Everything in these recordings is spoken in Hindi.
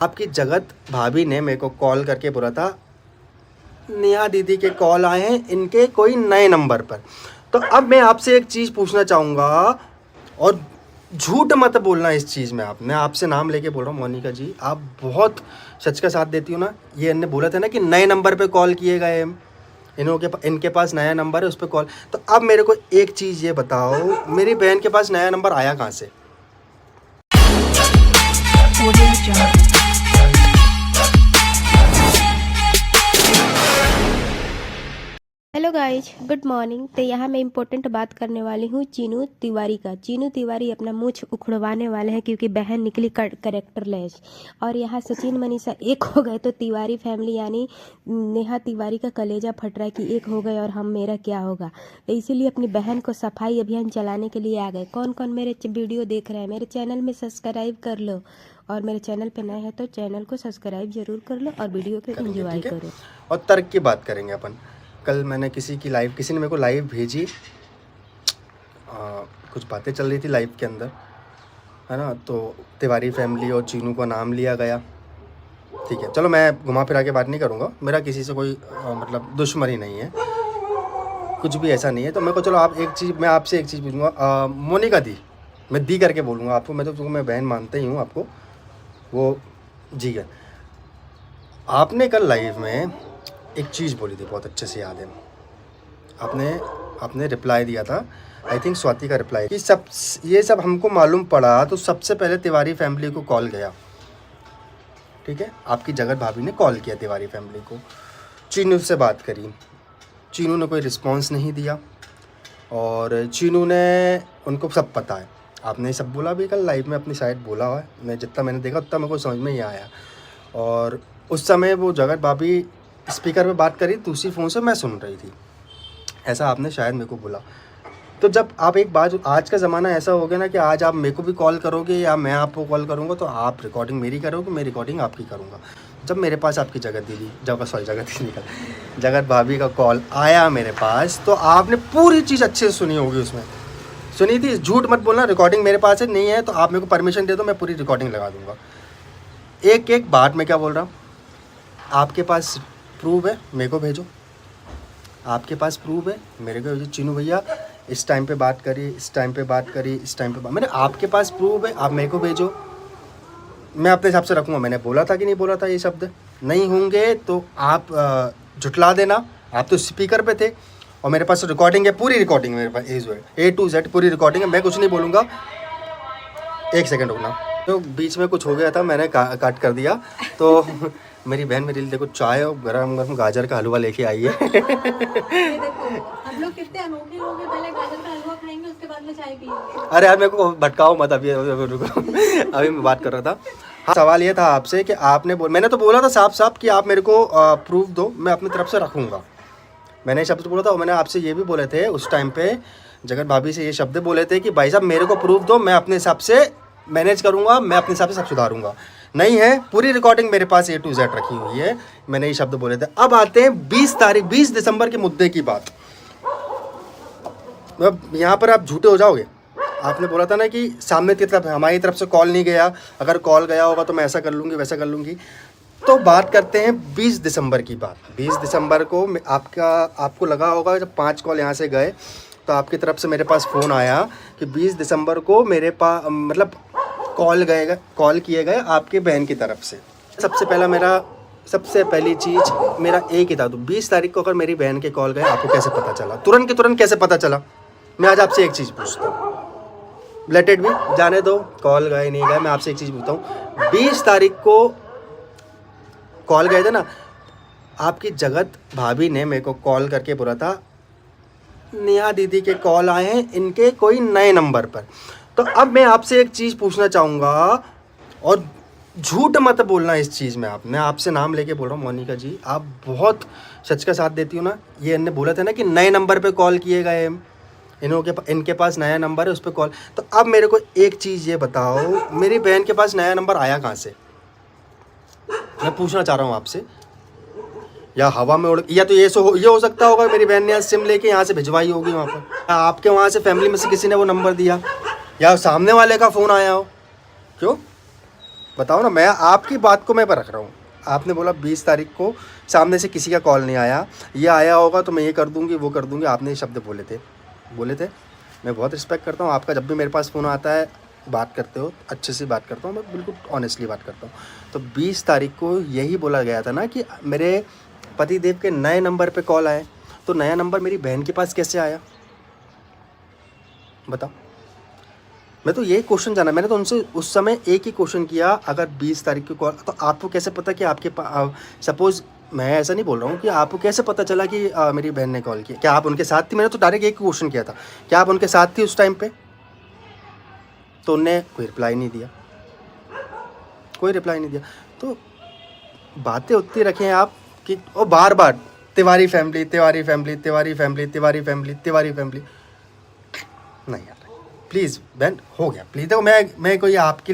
आपकी जगत भाभी ने मेरे को कॉल करके बोला था, नेहा दीदी के कॉल आए हैं इनके कोई नए नंबर पर। तो अब मैं आपसे एक चीज़ पूछना चाहूँगा, और झूठ मत बोलना इस चीज़ में। मैं आपसे नाम लेके बोल रहा हूँ, मोनिका जी आप बहुत सच का साथ देती हो ना। ये इनने बोला था ना कि नए नंबर पे कॉल किए गए हैं, इनके पास नया नंबर है, उस पर कॉल। तो अब मेरे को एक चीज़ ये बताओ, मेरी बहन के पास नया नंबर आया कहाँ से? Hello guys, good morning. तो यहाँ मैं इम्पोर्टेंट बात करने वाली हूँ चीनू तिवारी का। चीनू तिवारी अपना मूछ उखड़वाने वाले हैं क्योंकि बहन निकली करेक्टर लेस। और यहाँ सचिन मनीषा एक हो गए तो तिवारी फैमिली यानी नेहा तिवारी का कलेजा फट रहा है कि एक हो गए और हम मेरा क्या होगा। तो इसीलिए अपनी बहन को सफाई अभियान चलाने के लिए आ गए। कौन कौन मेरे वीडियो देख रहे हैं, मेरे चैनल में सब्सक्राइब कर लो, और मेरे चैनल पे नए हैं तो चैनल को सब्सक्राइब जरूर कर लो और वीडियो को एंजॉय करो। और तर्क की बात करेंगे अपन। कल मैंने किसी ने मेरे को लाइव भेजी, कुछ बातें चल रही थी लाइव के अंदर, है ना। तो तिवारी फैमिली और चीनू का नाम लिया गया। ठीक है, चलो मैं घुमा फिरा के बात नहीं करूँगा, मेरा किसी से कोई मतलब दुश्मनी नहीं है, कुछ भी ऐसा नहीं है। तो मेरे को चलो मैं आपसे एक चीज़ पूछूंगा, मोनिका दी, मैं दी करके बोलूँगा आपको, मैं तो मैं बहन मानते ही हूँ आपको, वो जी है। आपने कल लाइव में एक चीज़ बोली थी, बहुत अच्छे से याद है। आपने रिप्लाई दिया था, आई थिंक स्वाति का रिप्लाई, कि ये सब हमको मालूम पड़ा तो सबसे पहले तिवारी फैमिली को कॉल गया। ठीक है, आपकी जगत भाभी ने कॉल किया तिवारी फैमिली को, चीनू से बात करी, चीनू ने कोई रिस्पॉन्स नहीं दिया, और चीनू ने, उनको सब पता है, आपने सब बोला भी कल लाइव में, अपनी साइड बोला हुआ है। मैं जितना मैंने देखा उतना मेरे को समझ में ही आया। और उस समय वो जगत भाभी स्पीकर पे बात करी, दूसरी फ़ोन से मैं सुन रही थी, ऐसा आपने शायद मेरे को बोला। तो जब आप एक बात, आज का ज़माना ऐसा हो गया ना कि आज आप मेरे को भी कॉल करोगे या मैं आपको कॉल करूँगा तो आप रिकॉर्डिंग मेरी करोगे, मैं रिकॉर्डिंग आपकी करूँगा। जब मेरे पास आपकी जगत भाभी का कॉल आया मेरे पास, तो आपने पूरी चीज़ अच्छे से सुनी होगी, उसमें सुनी थी। झूठ मत बोलना, रिकॉर्डिंग मेरे पास है, नहीं है तो आप मेरे को परमिशन दे दो, मैं पूरी रिकॉर्डिंग लगा दूँगा। एक बात मैं क्या बोल रहा हूँ, आपके पास प्रूफ है मेरे को भेजो, आपके पास प्रूफ है मेरे को भेजो। चीनू भैया इस टाइम पे बात करी, इस टाइम पे बात करी, इस टाइम पे मैंने, आपके पास प्रूफ है, आप मेरे को भेजो, मैं अपने हिसाब से रखूँगा। मैंने बोला था कि नहीं बोला था ये शब्द, नहीं होंगे तो आप झुटला देना। आप तो स्पीकर पे थे और मेरे पास रिकॉर्डिंग है, पूरी रिकॉर्डिंग मेरे पास A to Z पूरी रिकॉर्डिंग है, मैं कुछ नहीं बोलूँगा। एक सेकेंड रुकना, तो बीच में कुछ हो गया था, मैंने काट कर दिया। तो मेरी बहन मेरे लिए देखो चाय और गरम गरम गाजर का हलवा लेके आई है। हम लोग कितने अनोखे लोग हैं, पहले गाजर का हलवा खाएंगे उसके बाद में चाय पिएंगे। अरे यार मेरे को भटकाओ मत, अभी रुको। अभी मैं बात कर रहा था। हाँ, सवाल ये था आपसे कि मैंने तो बोला था साफ साफ कि आप मेरे को प्रूफ दो, मैं अपनी तरफ से रखूँगा। मैंने शब्द बोला था, और मैंने आपसे ये भी बोले थे उस टाइम पे, जगत भाभी से ये शब्द बोले थे कि भाई साहब मेरे को प्रूफ दो, मैं अपने हिसाब से मैनेज करूँगा, मैं अपने हिसाब से सब सुधारूँगा। नहीं है, पूरी रिकॉर्डिंग मेरे पास A to Z रखी हुई है, मैंने ये शब्द बोले थे। अब आते हैं 20 दिसंबर के मुद्दे की बात। अब यहाँ पर आप झूठे हो जाओगे। आपने बोला था ना कि सामने की तरफ, हमारी तरफ से कॉल नहीं गया, अगर कॉल गया होगा तो मैं ऐसा कर लूँगी, वैसा कर लूँगी। तो बात करते हैं 20 दिसंबर की बात। 20 दिसंबर को आपको लगा होगा जब 5 कॉल यहाँ से गए तो आपकी तरफ से मेरे पास फ़ोन आया कि 20 दिसंबर को मेरे पास मतलब कॉल किए गए आपके बहन की तरफ से। सबसे पहली चीज़ मेरा एक ही था, तो 20 तारीख को अगर मेरी बहन के कॉल गए, आपको कैसे पता चला? तुरंत के तुरंत कैसे पता चला? मैं आज आपसे एक चीज़ पूछता हूँ, लेट इट भी, जाने दो कॉल गए नहीं गए, मैं आपसे एक चीज़ पूछता हूँ। 20 तारीख को कॉल गए थे ना, आपकी जगत भाभी ने मेरे को कॉल करके बोला था, नेहा दीदी के कॉल आए हैं इनके कोई नए नंबर पर। तो अब मैं आपसे एक चीज़ पूछना चाहूँगा, और झूठ मत बोलना इस चीज़ में। मैं आपसे नाम लेके बोल रहा हूँ, मोनिका जी आप बहुत सच का साथ देती हो ना। ये इनने बोला था ना कि नए नंबर पे कॉल किए गए, इनके पास नया नंबर है, उस पर कॉल। तो अब मेरे को एक चीज़ ये बताओ, मेरी बहन के पास नया नंबर आया कहाँ से? मैं पूछना चाह रहा हूँ आपसे। या हवा में उड़, या तो ये हो सकता होगा मेरी बहन ने सिम लेके यहाँ से भिजवाई होगी वहाँ पर, आपके वहाँ से फैमिली में से किसी ने वो नंबर दिया, या सामने वाले का फ़ोन आया हो। क्यों बताओ ना, मैं आपकी बात को मैं पर रख रहा हूँ। आपने बोला 20 तारीख को सामने से किसी का कॉल नहीं आया, ये आया होगा तो मैं ये कर दूँगी वो कर दूँगी, आपने ये शब्द बोले थे। मैं बहुत रिस्पेक्ट करता हूँ आपका, जब भी मेरे पास फ़ोन आता है बात करते हो, अच्छे से बात करता हूँ, मैं बिल्कुल ऑनेस्टली बात करता हूँ। तो 20 तारीख को यही बोला गया था ना कि मेरे पतिदेव के नए नंबर पे कॉल आए, तो नया नंबर मेरी बहन के पास कैसे आया बताओ। मैं तो यही क्वेश्चन जाना, मैंने तो उनसे उस समय एक ही क्वेश्चन किया, अगर 20 तारीख को कॉल, तो आपको कैसे पता कि आपके सपोज़, मैं ऐसा नहीं बोल रहा हूँ कि आपको कैसे पता चला कि मेरी बहन ने कॉल किया, क्या आप उनके साथ थी? मैंने तो डायरेक्ट एक क्वेश्चन किया था, क्या आप उनके साथ थी उस टाइम पे? तो उनने कोई रिप्लाई नहीं दिया, कोई रिप्लाई नहीं दिया। तो बातें उतनी रखें आप कि ओ बार बार Tiwari family, Tiwari family, Tiwari family, Tiwari family, Tiwari family, नहीं यार प्लीज़ बहन, हो गया प्लीज़। देखो मैं कोई आपके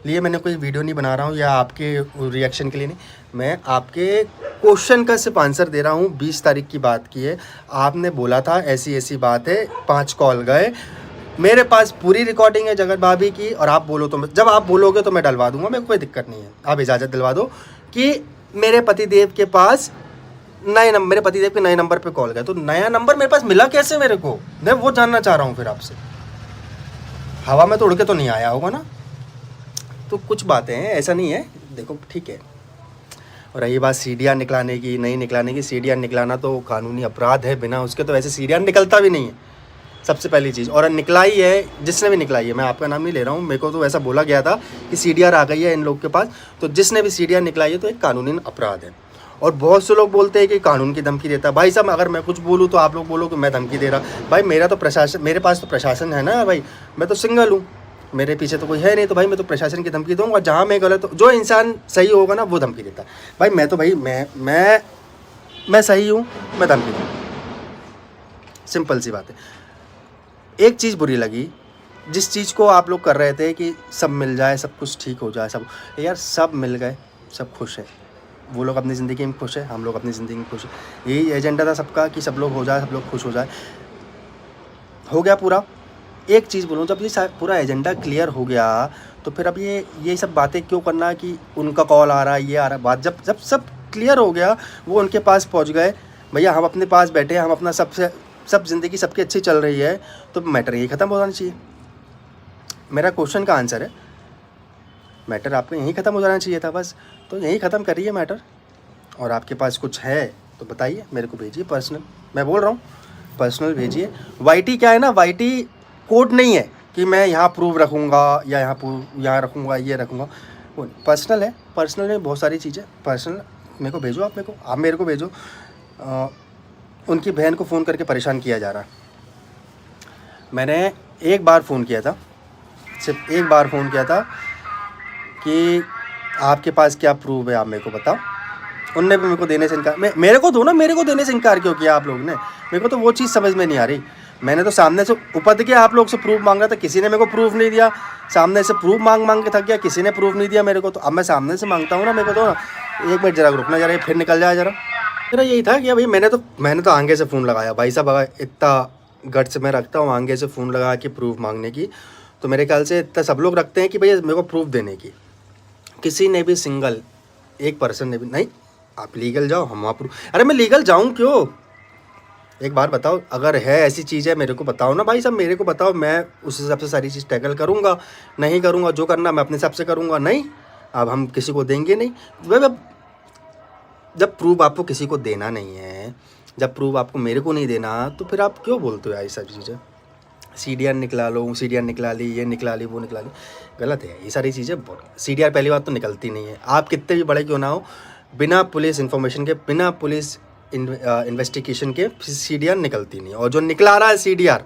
लिए मैंने कोई वीडियो नहीं बना रहा हूँ या आपके रिएक्शन के लिए नहीं, मैं आपके क्वेश्चन का सिर्फ आंसर दे रहा हूँ। 20 तारीख की बात की है, आपने बोला था ऐसी ऐसी बात है, 5 कॉल गए, मेरे पास पूरी रिकॉर्डिंग है जगत भाभी की, और आप बोलो तो जब आप बोलोगे तो मैं डलवा दूंगा, मेरे को कोई दिक्कत नहीं है। आप इजाज़त दिलवा दो कि मेरे पतिदेव के पास मेरे पतिदेव के नए नंबर पे कॉल गया, तो नया नंबर मेरे पास मिला कैसे मेरे को, मैं वो जानना चाह रहा हूँ फिर आपसे। हवा में तो उड़ के तो नहीं आया होगा ना। तो कुछ बातें हैं, ऐसा नहीं है, देखो ठीक है। और रही बात सीढ़ियाँ निकलाने की, नहीं निकलाने की, सीढ़ियाँ निकलाना तो कानूनी अपराध है, बिना उसके तो वैसे सीढ़ियाँ निकलता भी नहीं है, सबसे पहली चीज़। और निकलाई है जिसने भी निकलाई है, मैं आपका नाम नहीं ले रहा हूँ, मेरे को तो ऐसा बोला गया था कि सीढ़ियाँ आ गई है इन लोग के पास, तो जिसने भी सीढ़ियाँ निकलाई है तो एक कानूनी अपराध है। और बहुत से लोग बोलते हैं कि कानून की धमकी देता है। भाई साहब, अगर मैं कुछ बोलूँ तो आप लोग बोलो कि मैं धमकी दे रहा। भाई मेरा तो प्रशासन, मेरे पास तो प्रशासन है ना भाई, मैं तो सिंगल हूँ, मेरे पीछे तो कोई है नहीं, तो भाई मैं तो प्रशासन की धमकी दूँगा। जहाँ मैं गलत, जो इंसान सही होगा ना वो धमकी देता है। भाई मैं तो भाई मैं सही हूँ, मैं धमकी दूँ, सिंपल सी बात है। एक चीज़ बुरी लगी, जिस चीज़ को आप लोग कर रहे थे कि सब मिल जाए, सब कुछ ठीक हो जाए, सब, यार सब मिल गए, सब खुश है, वो लोग अपनी ज़िंदगी में खुश है, हम लोग अपनी ज़िंदगी में खुश है। यही एजेंडा था सबका कि सब लोग हो जाए, सब लोग खुश हो जाए, हो गया पूरा। एक चीज़ बोलूँ, जब ये पूरा एजेंडा क्लियर हो गया तो फिर अब ये सब बातें क्यों करना कि उनका कॉल आ रहा है, ये आ रहा है, बात जब सब क्लियर हो गया, वो उनके पास पहुँच गए, भैया हम अपने पास बैठे, हम अपना सब ज़िंदगी सबकी अच्छी चल रही है, तो मैटर यही ख़त्म हो जाना चाहिए। मेरा क्वेश्चन का आंसर है, मैटर आपका यहीं ख़त्म हो जाना चाहिए था बस। तो यहीं ख़त्म करिए मैटर, और आपके पास कुछ है तो बताइए, मेरे को भेजिए पर्सनल, मैं बोल रहा हूँ पर्सनल भेजिए। वाईटी क्या है ना, वाईटी कोड नहीं है कि मैं यहाँ प्रूफ रखूँगा या यहाँ रखूँगा, ये रखूँगा, वो पर्सनल है। पर्सनल में बहुत सारी चीज़ें पर्सनल, मेरे को भेजो, आप मेरे को भेजो। उनकी बहन को फ़ोन करके परेशान किया जा रहा है। मैंने एक बार फ़ोन किया था, सिर्फ एक बार फ़ोन किया था कि आपके पास क्या प्रूफ है, आप मेरे को बताओ। उनने भी मेरे को देने से इनकार, मेरे को दो ना, मेरे को देने से इनकार क्यों किया आप लोग ने? मेरे को तो वो चीज़ समझ में नहीं आ रही। मैंने तो सामने से उपद के आप लोग से प्रूफ मांगा था, किसी ने मेरे को प्रूफ नहीं दिया। सामने से प्रूफ मांग के थक गया, किसी ने प्रूफ नहीं दिया मेरे को। तो अब मैं सामने से मांगता हूँ ना, मेरे को तो ना, एक मिनट जरा रुकना, जरा फिर निकल जाए जरा। मेरा यही था कि भाई मैंने तो आगे से फ़ोन लगाया, भाई साहब अगर इतना गट्स मैं रखता हूँ आगे से फ़ोन लगा के प्रूफ मांगने की, तो मेरे ख्याल से इतना सब लोग रखते हैं कि भैया मेरे को प्रूफ देने की। किसी ने भी सिंगल एक पर्सन ने भी नहीं, आप लीगल जाओ, हम आप, अरे मैं लीगल जाऊँ क्यों? एक बार बताओ, अगर है ऐसी चीज़ है मेरे को बताओ ना भाई साहब, मेरे को बताओ, मैं उस हिसाब से सारी चीज़ टैकल करूँगा। नहीं करूँगा, जो करना मैं अपने हिसाब से करूँगा। नहीं, अब हम किसी को देंगे नहीं। जब प्रूफ आपको किसी को देना नहीं है, जब प्रूफ आपको मेरे को नहीं देना, तो फिर आप क्यों बोलते हो यार ये सब चीज़ें? सीडीआर निकला लो, सीडीआर निकला ली, ये निकला ली, वो निकला ली, गलत है ये सारी चीज़ें। सीडीआर पहली बात तो निकलती नहीं है, आप कितने भी बड़े क्यों ना हो, बिना पुलिस इन्फॉर्मेशन के, बिना पुलिस इन्वेस्टिगेशन के सीडीआर निकलती नहीं। और जो निकला रहा है सीडीआर,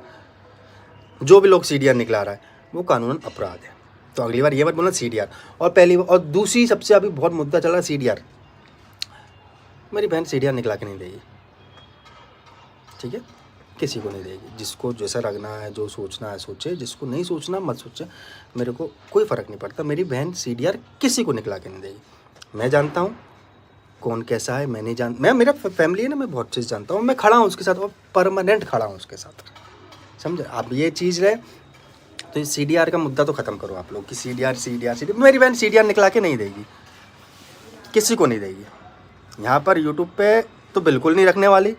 जो भी लोग सीडीआर निकला रहा है, वो कानूनन अपराध है। तो अगली बार ये मत बोलना सीडीआर। और दूसरी सबसे अभी बहुत मुद्दा चल रहा है सीडीआर, मेरी बहन सीडीआर निकला के नहीं देगी, ठीक है? किसी को नहीं देगी। जिसको जैसा रखना है, जो सोचना है सोचे, जिसको नहीं सोचना मत सोचे, मेरे को कोई फ़र्क नहीं पड़ता। मेरी बहन सीडीआर किसी को निकला के नहीं देगी। मैं जानता हूँ कौन कैसा है, मैं नहीं मैं, मेरा फैमिली है ना, मैं बहुत चीज़ जानता हूँ, मैं खड़ा हूँ उसके साथ, और परमानेंट खड़ा हूँ उसके साथ, समझे आप? ये चीज़ है, तो ये CDR का मुद्दा तो ख़त्म करो आप लोग कि CDR। मेरी बहन CDR निकला के नहीं देगी, किसी को नहीं देगी। यहाँ पर यूट्यूब पे तो बिल्कुल नहीं रखने वाली,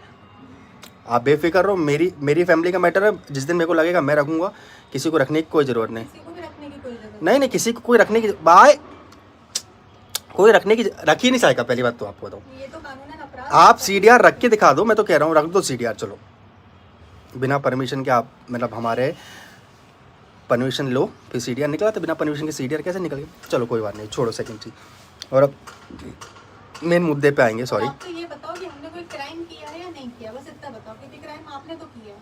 आप बेफिक्र रहो। मेरी फैमिली का मैटर है, जिस दिन मेरे को लगेगा मैं रखूँगा, किसी को रखने की कोई ज़रूरत नहीं। किसी को भी रखने की कोई जरूरत नहीं, किसी को कोई रखने की बाय कोई रखने की रख ही नहीं सकेगा। पहली बात तो आपको बताऊँ, नहीं। ये तो कानूनन अपराध आप CDR रख के दिखा दो, मैं तो कह रहा हूँ रख दो CDR। चलो बिना परमिशन के आप मतलब हमारे परमिशन लो, फिर CDR निकला तो बिना परमिशन के CDR कैसे निकल गया? चलो कोई बात नहीं, छोड़ो सेकंड चीज़। और अब मेन मुद्दे पे आएंगे। सॉरी, आप तो ये बताओ कि हमने कोई क्राइम किया है या नहीं किया, बस इतना बताओ। क्योंकि क्राइम आपने तो किया है,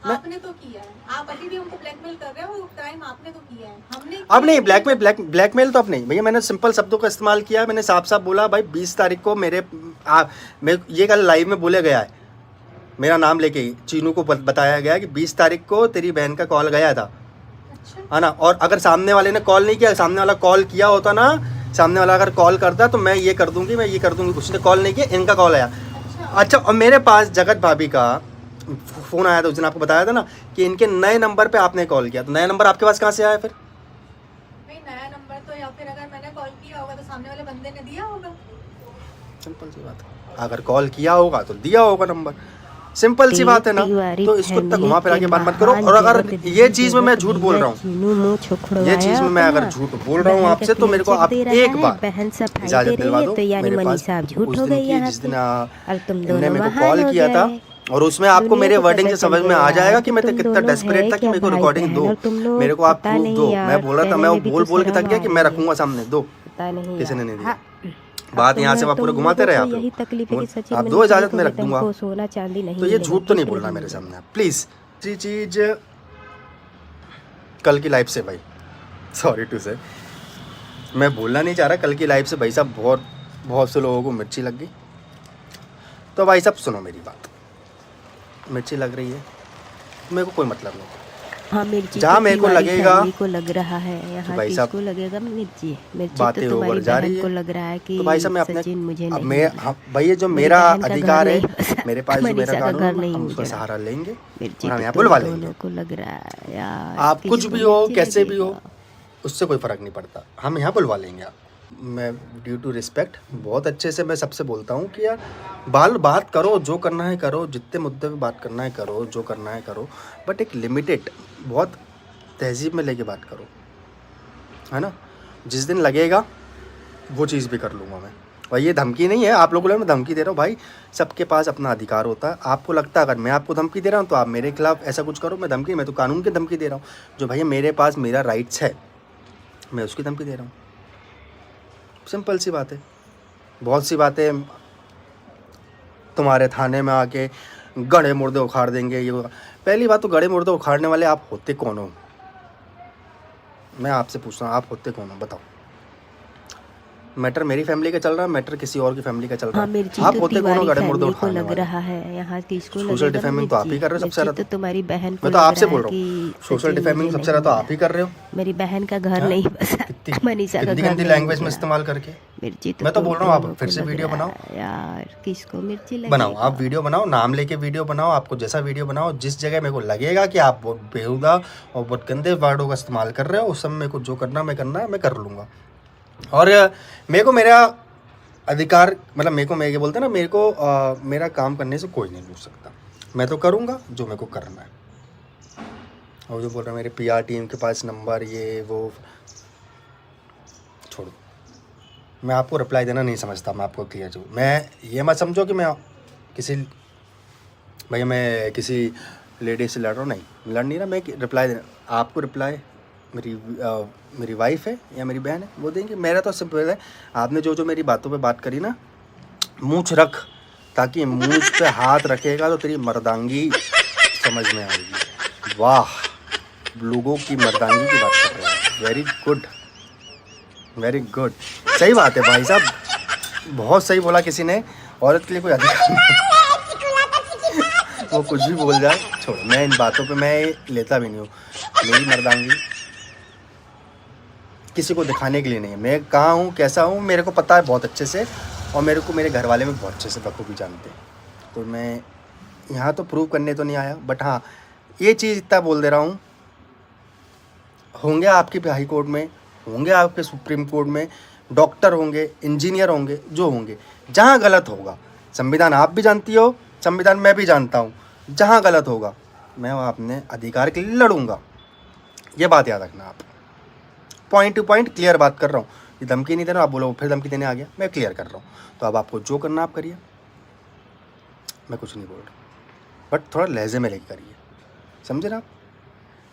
आपने तो किया है। आप अभी भी हमको ब्लैकमेल कर रहे हो, वो क्राइम आपने तो किया है, हमने अब नहीं ब्लैकमेल तो अब नहीं भैया। मैंने सिंपल शब्दों का इस्तेमाल किया। मैंने साफ साफ बोला भाई 20 तारीख को मैं ये कल लाइव में बोले गया है, मेरा नाम लेके ही चीनू को बताया गया कि 20 तारीख को तेरी बहन का कॉल गया था, अच्छा। है ना। और अगर सामने वाले ने कॉल नहीं किया, सामने वाला कॉल किया होता ना, सामने वाला अगर कॉल करता तो मैं ये कर दूंगी, मैं ये कर दूंगी। उसने कॉल नहीं किया, इनका कॉल आया। अच्छा, और मेरे पास जगत भाभी का फ़ोन आया था उस दिन, आपको बताया था ना कि इनके नए नंबर पे आपने कॉल किया। तो नया नंबर आपके पास कहाँ से आया फिर? भाई नया नंबर तो, या फिर अगर मैंने कॉल किया होगा तो सामने वाले बंदे ने दिया होगा। सिंपल सी बात है, अगर कॉल किया होगा तो दिया होगा नंबर, सिंपल सी बात है ना। तो इसको इतना घुमा फिरा के बात मत करो। और अगर ये चीज़ में मैं झूठ बोल रहा हूँ, ये चीज़ में मैं अगर झूठ बोल रहा हूँ आपसे, तो मेरे को आप एक बार इजाज़त दिलवा दो। मेरे पास उस दिन की जिस दिन इन्होंने मेरे को कॉल किया था, और उसमें आपको मेरे वर्डिंग से समझ में आ जाएगा कि मैं तो कितना डेस्परेट था कि मेरे को रिकॉर्डिंग दो, मेरे को आप प्रूफ दो। मैं बोल रहा था, मैं बोल के थक गया कि मैं रखूंगा सामने, दो, किसी ने नहीं दिया। बात यहाँ से आप पूरे घुमाते रहे आप दो, इजाजत में रख दूंगा। सोना चांदी नहीं, तो ये झूठ तो नहीं बोलना मेरे सामने प्लीज। जी चीज कल की लाइफ से भाई, सॉरी टू से, मैं बोलना नहीं चाह रहा। कल की लाइफ से भाई साहब बहुत से लोगों को मिर्ची लग गई। तो भाई साहब सुनो मेरी बात, मिर्ची लग रही है, मेरे को कोई मतलब नहीं। हाँ, मिर्ची जहाँ मेरे को लगेगा को लग रहा है, यहाँ भाई साहब किसको लगेगा मिर्ची बातें तो ओवर जा रही है। को लग रहा है कि तो भाई साहब मैं अपने सचिन मुझे अब नहीं मैं है। भाई ये जो मेरा अधिकार है, मेरे पास जो मेरा मनीषा का कानून घर है, नहीं हम उसका उजड़ा। सहारा लेंगे मिर्ची और हम तो यहाँ बुलवा दोनों लेंगे। को लग रहा है यार, आप कुछ किसको भी हो, मिर्ची कैसे भी हो, लगेगा? उससे कोई फ़र्क नहीं पड़ता, हम यहाँ बुलवा लेंगे। मैं ड्यू टू रिस्पेक्ट बहुत अच्छे से मैं सबसे बोलता हूँ कि यार बात करो, जो करना है करो, जितने मुद्दे पे बात करना है करो, जो करना है करो, बट एक लिमिटेड, बहुत तहजीब में लेके बात करो, है ना। जिस दिन लगेगा वो चीज़ भी कर लूँगा मैं। और ये धमकी नहीं है, आप लोगों को मैं धमकी दे रहा हूँ भाई, सबके पास अपना अधिकार होता है। आपको लगता है अगर मैं आपको धमकी दे रहा हूँ तो आप मेरे खिलाफ ऐसा कुछ करो, मैं तो कानून की धमकी दे रहा हूँ। जो भैया मेरे पास मेरा राइट्स है, मैं उसकी धमकी दे रहा हूँ। सिंपल सी बात है। बहुत सी बातें तुम्हारे थाने में आके गड़े मुर्दे उखाड़ देंगे, ये पहली बात तो गड़े मुर्दे उखाड़ने वाले आप होते कौन हो? मैं आपसे पूछ रहा हूँ, आप होते कौन हो बताओ? मैटर मेरी फैमिली का चल रहा है, मैटर किसी और की फैमिली का चल रहा है। आप होते कौन हो गड़े मुर्दे उखाड़ने लग वाले? रहा है यहाँ किसको सोशल डिफेमिंग तो आप ही कर रहे हो सबसे ज़्यादा। तो तुम्हारी बहन को मैं तो लग आपसे रहा बोल है रहा हूँ, कि सोशल सचिन डिफेमिंग मुझे सबसे ज़्यादा तो नहीं आप ही कर रहे हो। मेरी बहन का घर नहीं बसा, मनीषा का गंदी घर गंदी नहीं लैंग्वेज में बसा। इस्तेमाल करके मिर्ची मैं तो बोल रहा हूँ, आप दोनों फिर को से लग वीडियो रहा बनाओ, है यार, किसको मिर्ची लगेगा? बनाओ आप वीडियो बनाओ, नाम लेके वीडियो बनाओ, आपको जैसा वीडियो बनाओ, जिस जगह मेरे को लगेगा कि आप बहुत बेहुदा और बहुत गंदे वर्डों का इस्तेमाल कर रहे हो, उस समय मेरे को जो करना मैं कर लूँगा। और मेरे को मेरा अधिकार, मतलब मेरे को, मैं ये बोलता ना, मेरे को मेरा काम करने से कोई नहीं पूछ सकता। मैं तो करूँगा जो मेरे को करना है। और जो बोल रहा है मेरे PR टीम के पास नंबर, ये वो छोड़ो, मैं आपको रिप्लाई देना नहीं समझता। मैं आपको क्लियर जो, मैं ये मत समझो कि मैं किसी लेडी से लड़ रहा हूँ, नहीं लड़ नहीं रहा मैं। रिप्लाई देना, आपको रिप्लाई मेरी वाइफ है या मेरी बहन है वो देंगे। मेरा तो सिंपल है, आपने जो मेरी बातों पे बात करी ना, मूंछ रख, ताकि मूंछ पे हाथ रखेगा तो तेरी मर्दांगी समझ में आएगी। वाह, लोगों की मर्दांगी की बात कर रहे हैं, वेरी गुड वेरी गुड। सही बात है भाई साहब, बहुत सही बोला किसी ने, औरत के लिए कोई अधिकार नहीं। वो कुछ भी बोल जाए, छोड़ो, मैं इन बातों पे मैं लेता भी नहीं हूँ। मेरी मर्दांगी किसी को दिखाने के लिए नहीं है। मैं कहाँ हूँ, कैसा हूँ, मेरे को पता है बहुत अच्छे से, और मेरे को मेरे घर वाले में बहुत अच्छे से बखूबी जानते हैं। तो मैं यहाँ तो प्रूव करने तो नहीं आया, बट हाँ ये चीज़ इतना बोल दे रहा हूँ होंगे आपके हाई कोर्ट में, होंगे आपके सुप्रीम कोर्ट में, डॉक्टर होंगे, इंजीनियर होंगे, जो होंगे, जहाँ गलत होगा, संविधान आप भी जानती हो, संविधान मैं भी जानता हूँ, जहाँ गलत होगा मैं अपने अधिकार के लिए लड़ूंगा। ये बात याद रखना आप। पॉइंट टू पॉइंट क्लियर बात कर रहा हूँ। ये धमकी नहीं दे रहा, आप बोलो फिर धमकी देने आ गया, मैं क्लियर कर रहा हूँ। तो अब आपको जो करना आप करिए, मैं कुछ नहीं बोल रहा, बट थोड़ा लहजे में लेके करिए, समझे ना आप?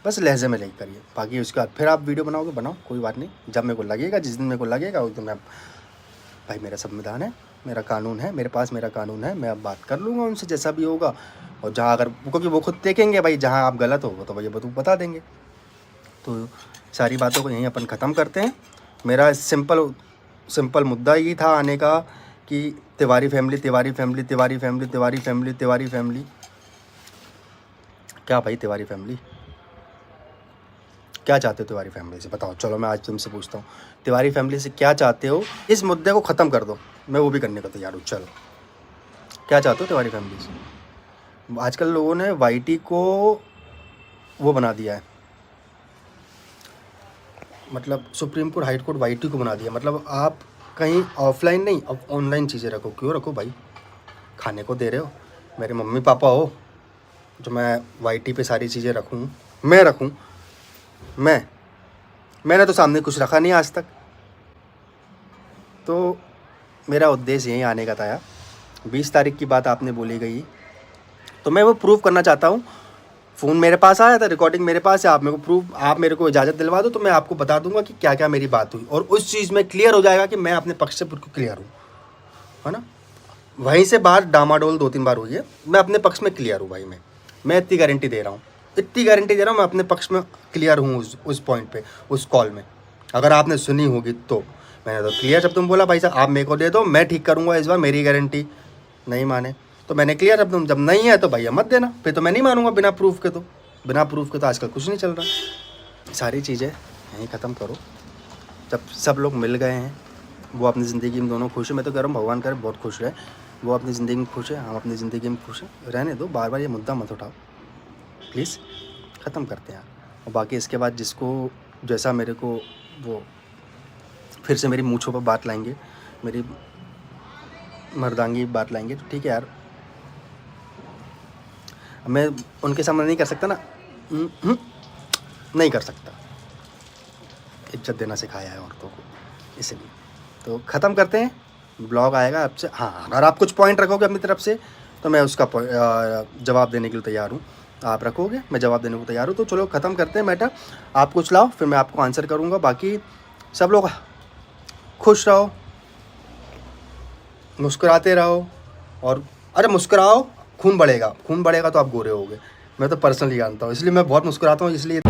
बस लहजे में लेके करिए। बाकी उसके बाद फिर आप वीडियो बनाओगे, बनाओ, कोई बात नहीं। जब मेरे को लगेगा, जिस दिन मेरे को लगेगा उस दिन मैं, भाई मेरा संविधान है, मेरा कानून है, मेरे पास मेरा कानून है, मैं अब बात कर लूँगा उनसे जैसा भी होगा। और जहाँ अगर, क्योंकि वो खुद देखेंगे भाई, जहाँ आप गलत हो तो भैया बता देंगे। तो सारी बातों को यहीं अपन ख़त्म करते हैं। मेरा सिंपल मुद्दा ये था आने का कि Tiwari family, Tiwari family, Tiwari family, Tiwari family, Tiwari family. क्या भाई तिवारी फैमिली, क्या चाहते हो तिवारी फैमिली से, बताओ। चलो मैं आज तुमसे पूछता हूँ, तिवारी फैमिली से क्या चाहते हो? इस मुद्दे को ख़त्म कर दो, मैं वो भी करने को तैयार हूँ। चलो क्या चाहते हो तिवारी फैमिली से? आजकल लोगों ने वाईटी को वो बना दिया है, मतलब supreme court, high court YT को बना दिया। मतलब आप कहीं ऑफलाइन नहीं, अब ऑनलाइन चीज़ें रखो। क्यों रखो भाई? खाने को दे रहे हो, मेरे मम्मी पापा हो जो मैं वाईटी पे सारी चीज़ें रखूँ, मैं रखूँ? मैंने तो सामने कुछ रखा नहीं आज तक। तो मेरा उद्देश्य यहीं आने का था यार। 20 तारीख की बात आपने बोली गई, तो मैं वो प्रूव करना चाहता हूँ। फ़ोन मेरे पास आया था, रिकॉर्डिंग मेरे पास है, आप मेरे को इजाज़त दिलवा दो तो मैं आपको बता दूंगा कि क्या क्या मेरी बात हुई, और उस चीज़ में क्लियर हो जाएगा कि मैं अपने पक्ष से बिल्कुल क्लियर हूँ, है ना? वहीं से बात डामाडोल 2-3 बार हुई है, मैं अपने पक्ष में क्लियर हूँ भाई। मैं इतनी गारंटी दे रहा हूँ, मैं अपने पक्ष में क्लियर हूँ उस पॉइंट पे, उस कॉल में। अगर आपने सुनी होगी तो मैंने तो क्लियर, जब तुम बोला भाई साहब आप मेरे को दे दो, मैं ठीक करूँगा इस बार, मेरी गारंटी। नहीं माने तो मैंने क्लियर, जब नहीं है तो भैया मत देना, फिर तो मैं नहीं मानूंगा बिना प्रूफ के। तो आजकल कुछ नहीं चल रहा। सारी चीज़ें यहीं ख़त्म करो। जब सब लोग मिल गए हैं, वो अपनी ज़िंदगी में दोनों खुश है, मैं तो कह रहा हूँ भगवान करे बहुत खुश रहे। वो अपनी ज़िंदगी में खुश है, हम अपनी ज़िंदगी में खुश हैं, रहने दो। बार बार ये मुद्दा मत उठाओ प्लीज़, ख़त्म करते हैं। और बाकी इसके बाद जिसको जैसा मेरे को, वो फिर से मेरी मूँछों पर बात लाएंगे, मेरी मर्दांगी बात लाएंगे, तो ठीक है यार, मैं उनके सामने नहीं कर सकता ना, नहीं कर सकता। इज्जत देना सिखाया है औरतों को, इसलिए। तो ख़त्म करते हैं, ब्लॉग आएगा आपसे। हाँ, अगर आप कुछ पॉइंट रखोगे अपनी तरफ से तो मैं उसका जवाब देने के लिए तैयार हूँ। आप रखोगे, मैं जवाब देने को तैयार हूँ। तो चलो ख़त्म करते हैं मैटर। आप कुछ लाओ, फिर मैं आपको आंसर करूँगा। बाकी सब लोग खुश रहो, मुस्कुराते रहो, और अरे मुस्कुराओ, खून बढ़ेगा तो आप गोरे होगे। मैं तो पर्सनली जानता हूँ, इसलिए मैं बहुत मुस्कुराता हूँ, इसलिए